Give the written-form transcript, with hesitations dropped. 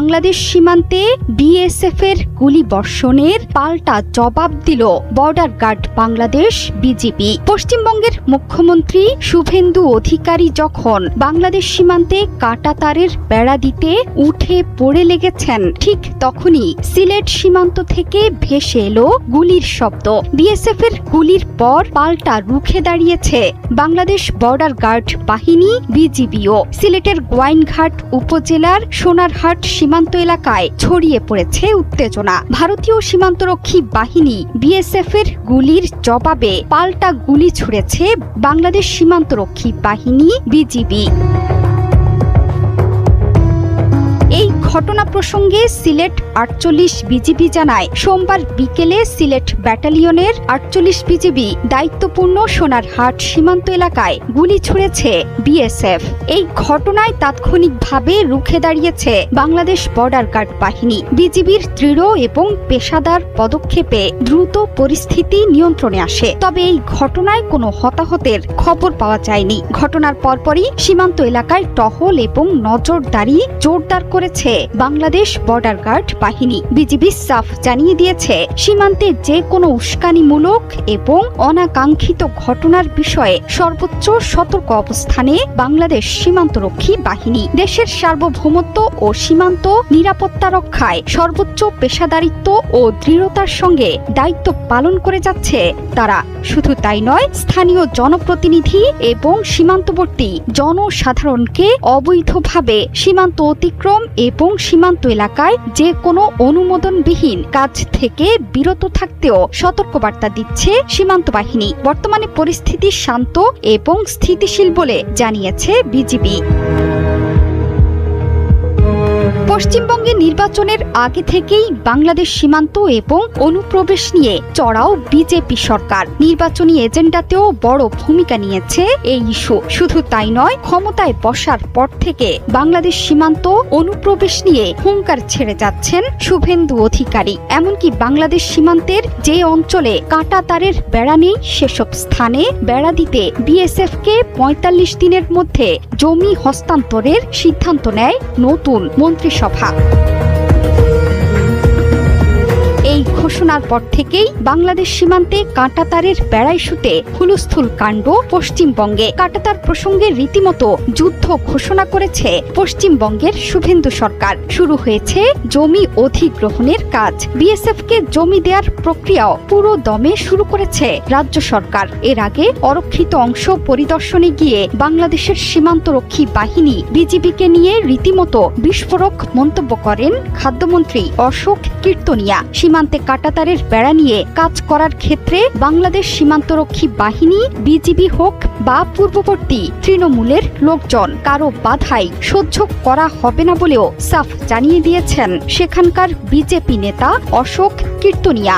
বাংলাদেশ সীমান্তে বিএসএফ এর গুলিবর্ষণের পাল্টা জবাব দিল বর্ডার গার্ড বাংলাদেশ বিজিবি। পশ্চিমবঙ্গের মুখ্যমন্ত্রী শুভেন্দু অধিকারী যখন বাংলাদেশ সীমান্তে কাঁটাতারের বেড়া দিতে উঠে পড়ে লেগেছেন, ঠিক তখনই সিলেট সীমান্ত থেকে ভেসে এলো গুলির শব্দ। বিএসএফ এর গুলির পর পাল্টা রুখে দাঁড়িয়েছে বাংলাদেশ বর্ডার গার্ড বাহিনী বিজিবিও। সিলেটের গোয়াইনঘাট উপজেলার সোনারহাট সীমান্ত এলাকায় ছড়িয়ে পড়েছে উত্তেজনা। ভারতীয় সীমান্তরক্ষী বাহিনী বিএসএফ এর গুলির জবাবে পাল্টা গুলি ছুড়েছে বাংলাদেশ সীমান্তরক্ষী বাহিনী বিজিবি। এই ঘটনা প্রসঙ্গে সিলেট ৪৮ বিজিবি জানায়, সোমবার বিকেলে সিলেট ব্যাটালিয়নের ৪৮ বিজিবি দায়িত্বপূর্ণ সোনারহাট সীমান্ত এলাকায় গুলি ছুড়েছে বিএসএফ। এই ঘটনায় তাৎক্ষণিকভাবে রুখে দাঁড়িয়েছে বাংলাদেশ বর্ডার গার্ড বাহিনী। বিজিবির দৃঢ় এবং পেশাদার পদক্ষেপে দ্রুত পরিস্থিতি নিয়ন্ত্রণে আসে। তবে এই ঘটনায় কোনো হতাহতের খবর পাওয়া যায়নি। ঘটনার পরপরই সীমান্ত এলাকায় টহল এবং নজরদারি জোরদার করেছে বাংলাদেশ বর্ডার গার্ড বাহিনী। বিজিবি সাফ জানিয়ে দিয়েছে, সীমান্তে যে কোনো উস্কানিমূলক এবং অনাকাঙ্ক্ষিত ঘটনার বিষয়ে সর্বোচ্চ সতর্ক অবস্থানে বাংলাদেশ সীমান্তরক্ষী বাহিনী। দেশের সার্বভৌমত্ব ও সীমান্ত নিরাপত্তা রক্ষায় সর্বোচ্চ পেশাদারিত্ব ও দৃঢ়তার সঙ্গে দায়িত্ব পালন করে যাচ্ছে তারা। শুধু তাই নয়, স্থানীয় জনপ্রতিনিধি এবং সীমান্তবর্তী জনসাধারণকে অবৈধভাবে সীমান্ত অতিক্রম এবং সীমান্ত এলাকায় যে কোনো অনুমোদনবিহীন কাজ থেকে বিরত থাকতেও সতর্কবার্তা দিচ্ছে সীমান্ত বাহিনী। বর্তমানে পরিস্থিতি শান্ত এবং স্থিতিশীল বলে জানিয়েছে বিজিবি। পশ্চিমবঙ্গে নির্বাচনের আগে থেকেই বাংলাদেশ সীমান্ত এবং অনুপ্রবেশ নিয়ে চড়াও বিজেপি সরকার। নির্বাচনী এজেন্ডাতেও বড় ভূমিকা নিয়েছে এই ইস্যু। শুধু তাই নয়, ক্ষমতায় বসার পর থেকে বাংলাদেশ সীমান্ত অনুপ্রবেশ নিয়ে হুঙ্কার ছেড়ে যাচ্ছেন শুভেন্দু অধিকারী। এমনকি বাংলাদেশ সীমান্তের যে অঞ্চলে কাঁটাতারের বেড়া নেই, সেসব স্থানে বেড়া দিতে বিএসএফ কে ৪৫ দিনের মধ্যে জমি হস্তান্তরের সিদ্ধান্ত নেয় নতুন মন্ত্রিসভা। এই ঘোষণার পর থেকেই বাংলাদেশ সীমান্তে কাঁটাতারের বেড়া ইস্যুতে হুলস্থুল কাণ্ড পশ্চিমবঙ্গে। কাঁটাতার প্রসঙ্গে রীতিমতো যুদ্ধ ঘোষণা করেছে পশ্চিমবঙ্গের শুভেন্দু সরকার। শুরু হয়েছে জমি অধিগ্রহণের কাজ। বিএসএফ কে জমি দেওয়ার প্রক্রিয়াও পুরো দমে শুরু করেছে রাজ্য সরকার। এর আগে অরক্ষিত অংশ পরিদর্শনে গিয়ে বাংলাদেশের সীমান্তরক্ষী বাহিনী বিজিবিকে নিয়ে রীতিমতো বিস্ফোরক মন্তব্য করেন খাদ্যমন্ত্রী অশোক কীর্তনিয়া। সীমান্তে কাঁটাতারের বেড়া নিয়ে কাজ করার ক্ষেত্রে বাংলাদেশ সীমান্তরক্ষী বাহিনী, বিজিবি হোক বা পূর্ববর্তী তৃণমূলের লোকজন, কারো বাধাই সহ্য করা হবে না বলেও সাফ জানিয়ে দিয়েছেন সেখানকার বিজেপি নেতা অশোক কীর্তনিয়া।